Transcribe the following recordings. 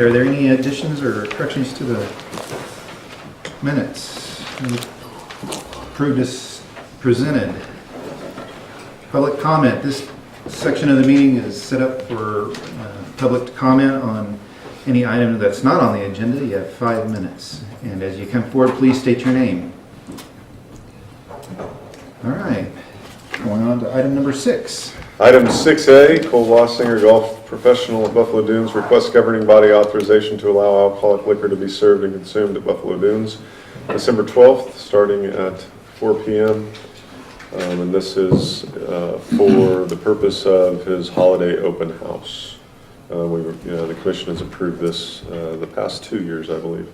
are there any additions or corrections to the minutes? Approved as presented. Public comment. This section of the meeting is set up for public to comment on any item that's not on the agenda. You have 5 minutes. And as you come forward, please state your name. All right. Going on to item number 6. Item 6A, Cole Lossinger, golf professional at Buffalo Dunes, requests governing body authorization to allow alcoholic liquor to be served and consumed at Buffalo Dunes December 12th, starting at 4 p.m. And this is for the purpose of his holiday open house. The commission has approved this the past 2 years, I believe.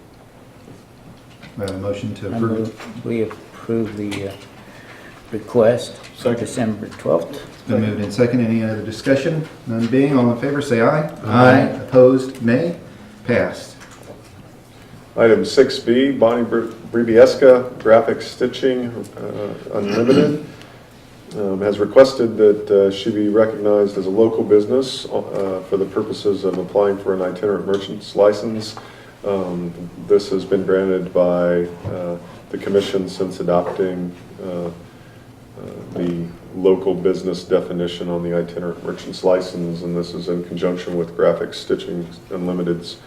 We have a motion to approve. We approve the request for December 12th. It's been moved and second. Any other discussion? None being, all in favor say aye. Aye. Opposed, nay. Passed. Item 6B, Bonnie Bribieska, Graphic Stitching Unlimited, has requested that she be recognized as a local business for the purposes of applying for an itinerant merchant's license. This has been granted by the commission since adopting the local business definition on the itinerant merchant's license, and this is in conjunction with Graphic Stitching Unlimited's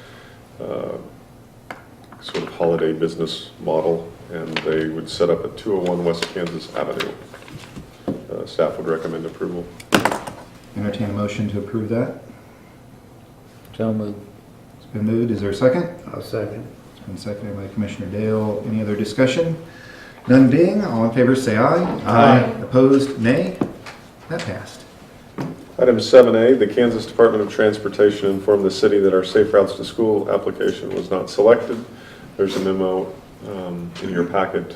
sort of holiday business model, and they would set up at 201 West Kansas Avenue. Staff would recommend approval. Entertain a motion to approve that. So moved. It's been moved. Is there a second? I'll second. It's been seconded by Commissioner Dale. Any other discussion? None being, all in favor say aye. Aye. Opposed, nay. That passed. Item 7A, the Kansas Department of Transportation informed the city that our Safe Routes to School application was not selected. There's a memo in your packet.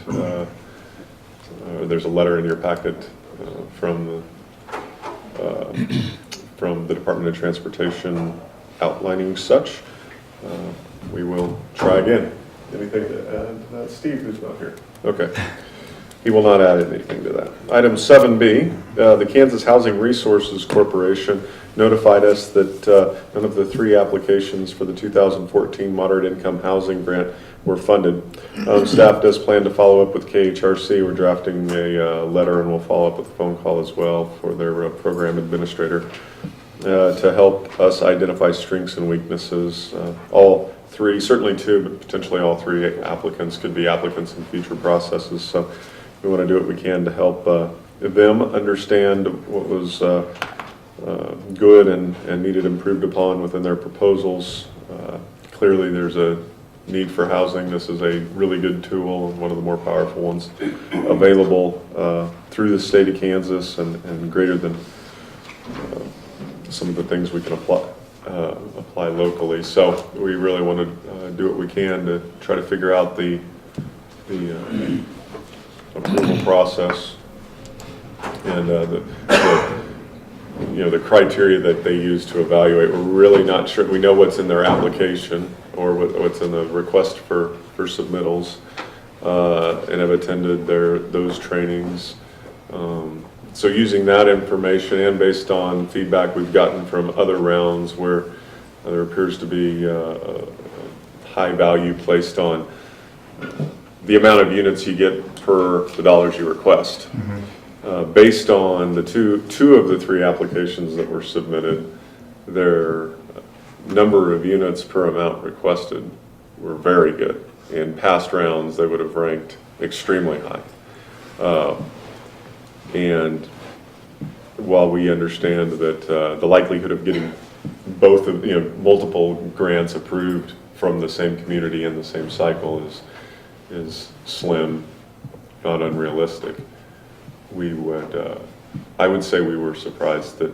There's a letter in your packet from the Department of Transportation outlining such. We will try again. Anything to add to that? Steve, who's not here. Okay. He will not add anything to that. Item 7B, the Kansas Housing Resources Corporation notified us that none of the 3 applications for the 2014 Moderate Income Housing Grant were funded. Staff does plan to follow up with KHRC. We're drafting a letter, and we'll follow up with a phone call as well for their program administrator to help us identify strengths and weaknesses. All 3, certainly 2, but potentially all 3 applicants could be applicants in future processes. So we want to do what we can to help them understand what was good and needed improved upon within their proposals. Clearly there's a need for housing. This is a really good tool and one of the more powerful ones available through the state of Kansas, and greater than some of the things we can apply locally. So we really want to do what we can to try to figure out the approval process and the criteria that they use to evaluate. We're really not sure. We know what's in their application or what's in the request for submittals, and have attended those trainings. So using that information and based on feedback we've gotten from other rounds where there appears to be high value placed on the amount of units you get per the dollars you request. Mm-hmm. Based on the two of the 3 applications that were submitted, their number of units per amount requested were very good. In past rounds, they would have ranked extremely high. And while we understand that the likelihood of getting both of multiple grants approved from the same community in the same cycle is slim, not unrealistic, we would I would say we were surprised that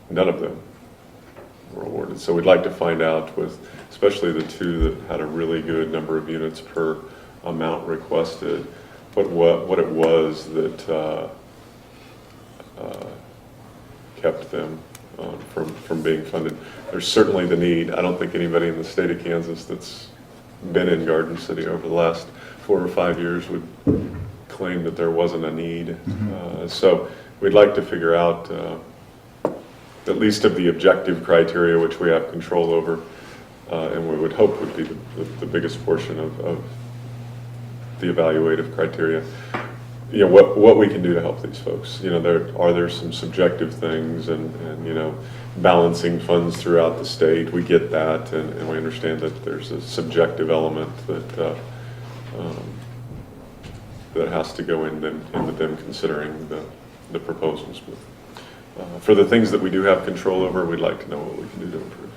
none of them were awarded. So we'd like to find out with especially the 2 that had a really good number of units per amount requested, what it was that kept them from being funded. There's certainly the need. I don't think anybody in the state of Kansas that's been in Garden City over the last 4 or 5 years would claim that there wasn't a need. Mm-hmm. So we'd like to figure out at least of the objective criteria which we have control over, and we would hope would be the biggest portion of the evaluative criteria. You know, what we can do to help these folks. You know, there some subjective things and balancing funds throughout the state. We get that, and we understand that there's a subjective element that that has to go into them considering the proposals. But for the things that we do have control over, we'd like to know what we can do to improve.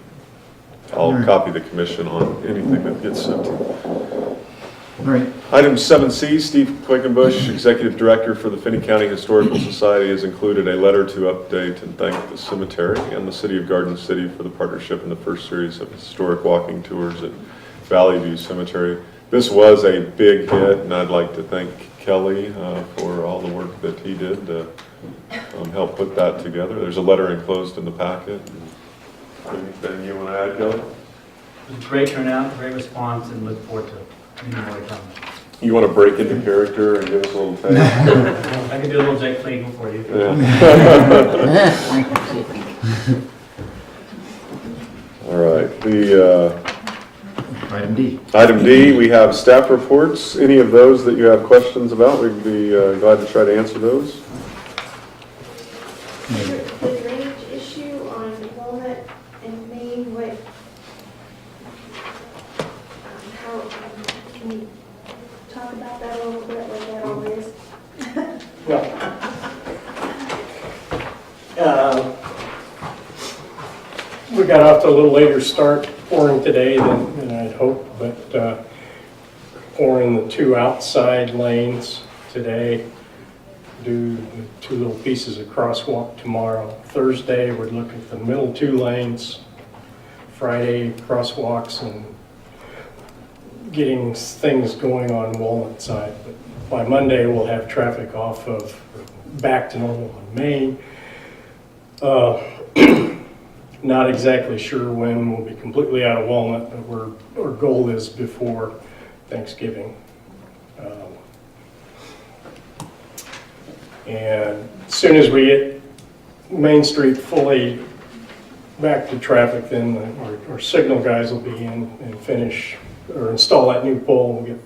I'll copy the commission on anything that gets sent. All right. Item 7C, Steve Quakenbush, Executive Director for the Finney County Historical Society, has included a letter to update and thank the cemetery and the City of Garden City for the partnership in the first series of historic walking tours at Valley View Cemetery. This was a big hit, and I'd like to thank Kelly for all the work that he did to help put that together. There's a letter enclosed in the packet. Anything you want to add, Kelly? It was a great turnout, great response, and look forward to many more to come. You want to break into character and give us a little taste? I can do a little Jake Fleegle for you. Yeah. All right. Item D. Item D, we have staff reports. Any of those that you have questions about, we'd be glad to try to answer those. The drainage issue on Walnut and Main, can you talk about that a little bit, what that all is? We got off to a little later start pouring today than I'd hoped, but pouring the 2 outside lanes today, do the 2 little pieces of crosswalk tomorrow. Thursday, we're looking at the middle 2 lanes. Friday, crosswalks and getting things going on Walnut side. But by Monday, we'll have traffic off of, back to normal on Main. Not exactly sure when we'll be completely out of Walnut, but our goal is before Thanksgiving. And as soon as we get Main Street fully back to traffic, then our signal guys will be in and finish or install that new pole and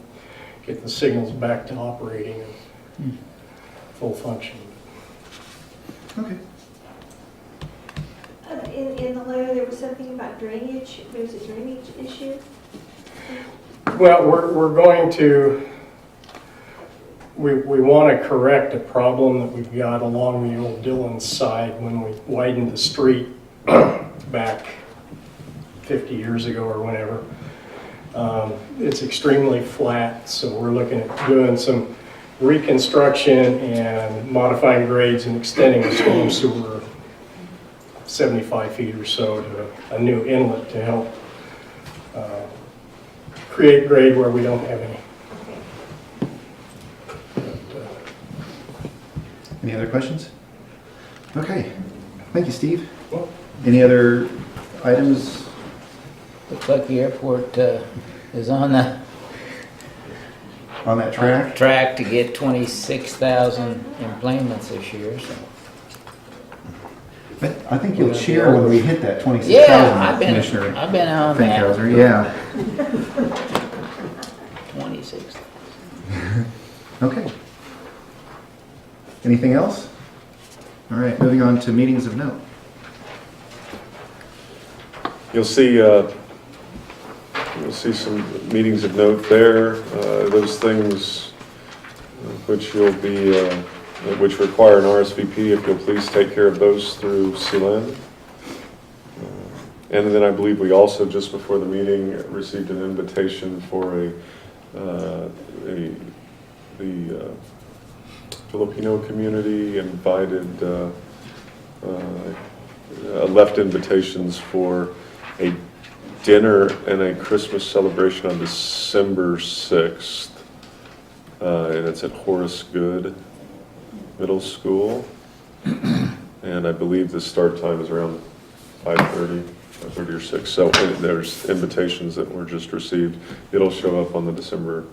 get the signals back to operating and full function. Okay. In the letter, there was something about drainage. There's a drainage issue. Well, we're going to, we want to correct a problem that we've got along the old Dillon side when we widened the street back 50 years ago or whenever. It's extremely flat, so we're looking at doing some reconstruction and modifying grades and extending the storm sewer 75 feet or so to a new inlet to help create grade where we don't have any. Any other questions? Okay. Thank you, Steve. Well, Any other items? Looks like the airport is on the On that track? track to get 26,000 employments this year, so. I think you'll cheer when we hit that 26,000, Yeah, Commissioner. I've been on that. Finkhauser. Yeah. 26. Okay. Anything else? All right, moving on to meetings of note. You'll see some meetings of note there. Those things which which require an RSVP, if you'll please take care of those through CLN. And then I believe we also, just before the meeting, received an invitation for the Filipino community invited, left invitations for a dinner and a Christmas celebration on December 6th. And it's at Horace Good Middle School. And I believe the start time is around 5:30 or 6. So there's invitations that were just received. It'll show up on the December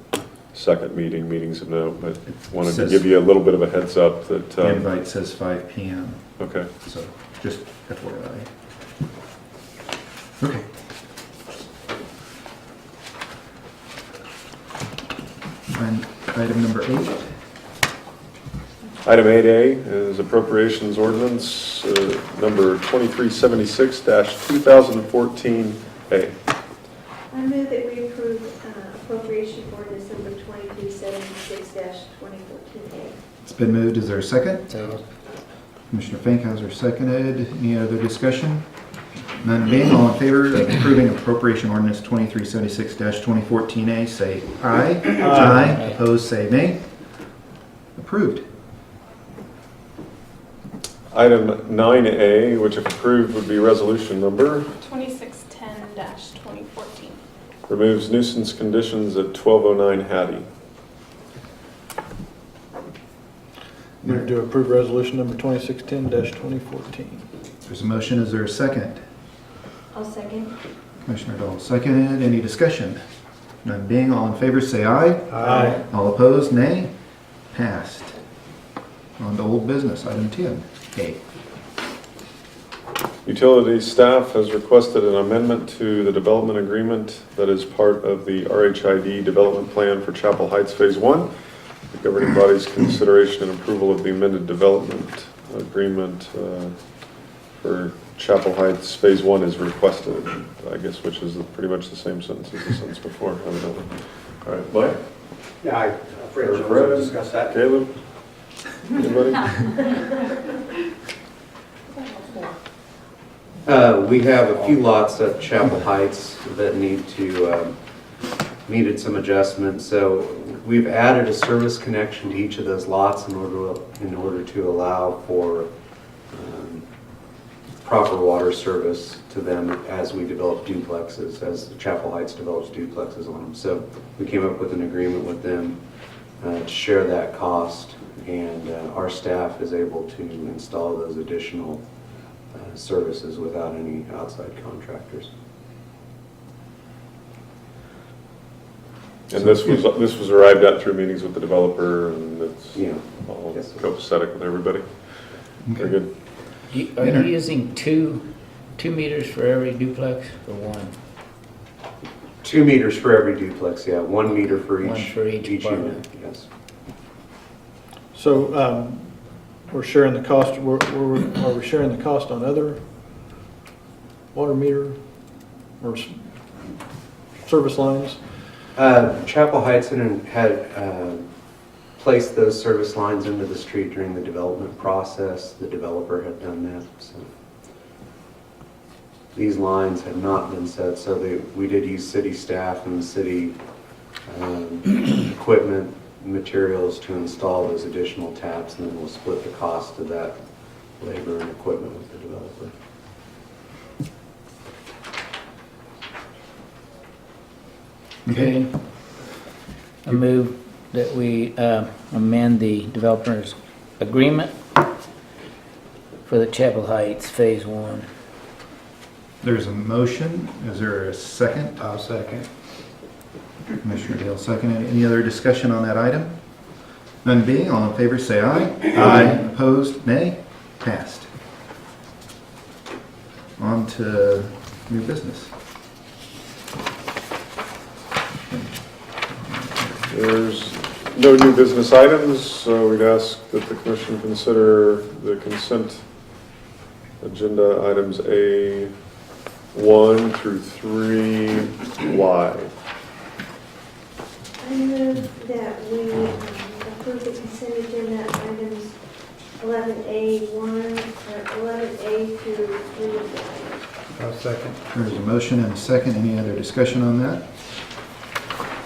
second meetings of note, but wanted to says- give you a little bit of a heads up that, The invite says 5 PM, okay. so just FYI. Okay. And item number 8. Item 8A is appropriations ordinance number 2376-2014A. I move that we approve appropriation ordinance number 2276-2014A. It's been moved. Is there a second? So, Commissioner Fankhauser seconded. Any other discussion? None being, all in favor of approving appropriation ordinance 2376-2014A, say aye. Aye. Opposed, say nay. Approved. Item 9A, which if approved would be resolution number, 2610-2014. removes nuisance conditions at 1209 Hattie. Move to approve resolution number 2610-2014. There's a motion. Is there a second? I'll second. Commissioner Dahl seconded. Any discussion? None being, all in favor, say aye. Aye. All opposed, nay. Passed. On to old business, item 10. Okay. Utility staff has requested an amendment to the development agreement that is part of the RHID development plan for Chapel Heights Phase 1. The governing body's consideration and approval of the amended development agreement for Chapel Heights Phase 1 is requested, I guess, which is pretty much the same sentence as the sentence before, evidently. All right, Mike? Yeah, I'm afraid Or Joe Fred? will discuss that. Caleb? Anybody? We have a few lots at Chapel Heights that needed some adjustment. So we've added a service connection to each of those lots in order to allow for proper water service to them as we develop duplexes, as Chapel Heights develops duplexes on them. So we came up with an agreement with them to share that cost, and our staff is able to install those additional services without any outside contractors. And this was arrived at through meetings with the developer, and it's Yeah. all Yes. copacetic with everybody. Very good. are you using two meters for every duplex or one? 2 meters for every duplex, yeah, 1 meter for One each. for each unit, apartment. yes. So we're sharing the cost, are we sharing the cost on other water meter or service lines? Chapel Heights had placed those service lines into the street during the development process. The developer had done that, so. These lines had not been set, so we did use city staff and city equipment, materials to install those additional taps, and then we'll split the cost of that labor and equipment with the developer. Okay. I move that we amend the developer's agreement for the Chapel Heights Phase 1. There's a motion. Is there a second? I'll second. Commissioner Dale seconded. Any other discussion on that item? None being, all in favor, say aye. Aye. Opposed, nay. Passed. On to new business. There's no new business items, so we'd ask that the commission consider the consent agenda items A1 through 3Y. I move that we approve the consent agenda items 11A1, or 11A through 3Y. I'll second. There's a motion and a second. Any other discussion on that?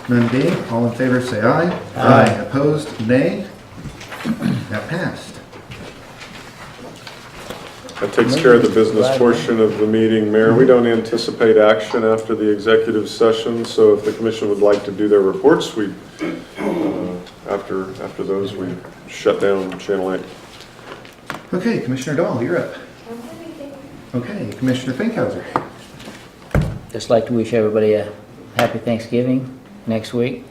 None being, all in favor, say aye. Aye. Opposed, nay. That passed. That takes care of the business portion of the meeting. Mayor, we don't anticipate action after the executive session, so if the commission would like to do their reports, after those, we shut down Channel 8. Okay, Commissioner Dahl, you're up. Okay. Okay, Commissioner Fankhauser. Just like to wish everybody a happy Thanksgiving next week.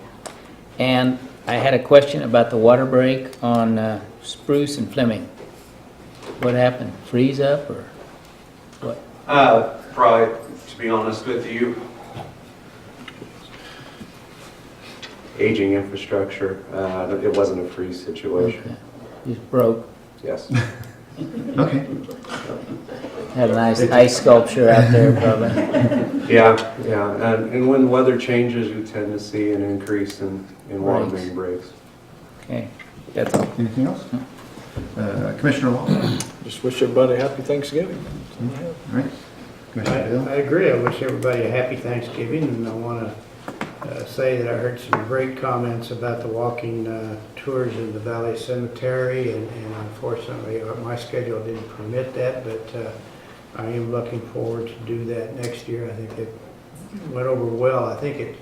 And I had a question about the water break on Spruce and Fleming. What happened? Freeze up or what? Probably, to be honest with you, aging infrastructure, it wasn't a freeze situation. Okay. Just broke. Yes. Okay. Had a nice ice sculpture out there probably. Yeah, yeah, and when weather changes, you tend to see an increase in water Breaks. main breaks. Okay, that's all. Anything else? Commissioner Law? All Just wish everybody a happy Thanksgiving. right. Commissioner Bill? I agree. I wish everybody a happy Thanksgiving, and I want to say that I heard some great comments about the walking tours in the Valley Cemetery, and unfortunately, my schedule didn't permit that, but I am looking forward to do that next year. I think it went over well. I think it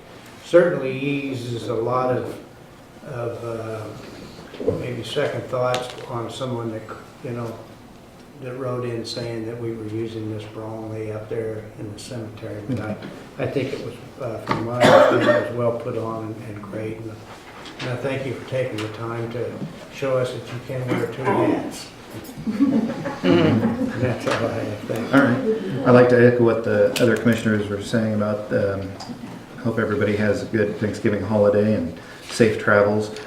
certainly eases a lot of maybe second thoughts on someone that, that wrote in saying that we were using this wrongly up there in the cemetery. But I think it was, from my understanding, it was well put on and great. And I thank you for taking the time to show us that you can wear two hats. That's all I have. Thank you. All right. I'd like to echo what the other commissioners were saying about, hope everybody has a good Thanksgiving holiday and safe travels.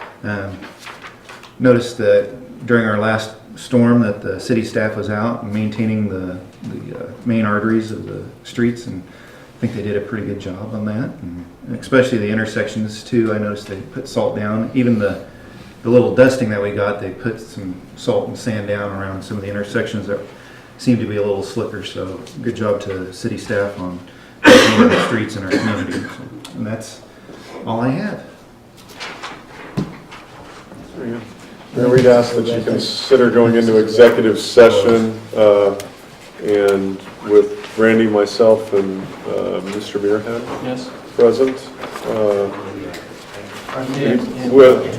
Noticed that during our last storm that the city staff was out and maintaining the main arteries of the streets, and I think they did a pretty good job on that, and especially the intersections too. I noticed they put salt down. Even the little dusting that we got, they put some salt and sand down around some of the intersections that seemed to be a little slicker. So good job to city staff on maintaining the streets in our community. So, and that's all I have. Very good. And we'd ask that you consider going into executive session, and with Randy, myself, and Mr. Muirhead Yes. present.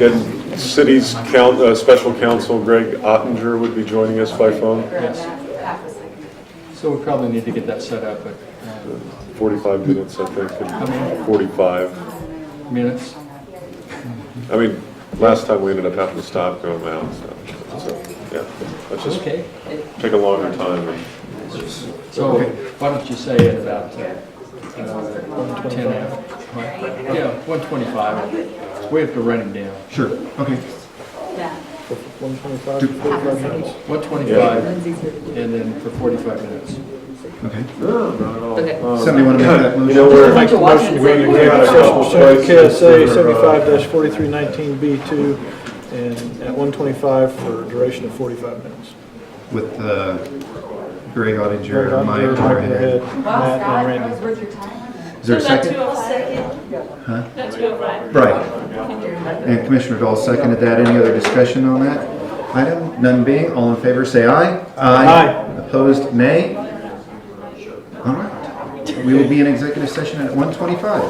And city's special counsel Greg Ottinger would be joining us by phone. Yes. So we probably need to get that set up at 45 minutes, I think, and 45. minutes. I mean, last time we ended up having to stop going out, so yeah, let's just Okay. take a longer time. So why don't you say at about 10 after? Yeah, 1:25. We have to run him down. Sure. Okay. 1:25 for 45 minutes? 1:25, and then for 45 minutes. Okay. Okay. Somebody want to make that motion? You know, we're, Make a motion to go into executive session pursuant to KSA 75-4319B2 and at 1:25 for a duration of 45 minutes. With Greg Ottinger, Greg Mike Ottinger, Moorhead. Matt, and Randy. Is there a second? I'll second. Huh? That's good, right? Right. And Commissioner Dahl seconded that. Any other discussion on that item? None being, all in favor say aye. Aye. Opposed, nay. All right. We will be in executive session at 1:25.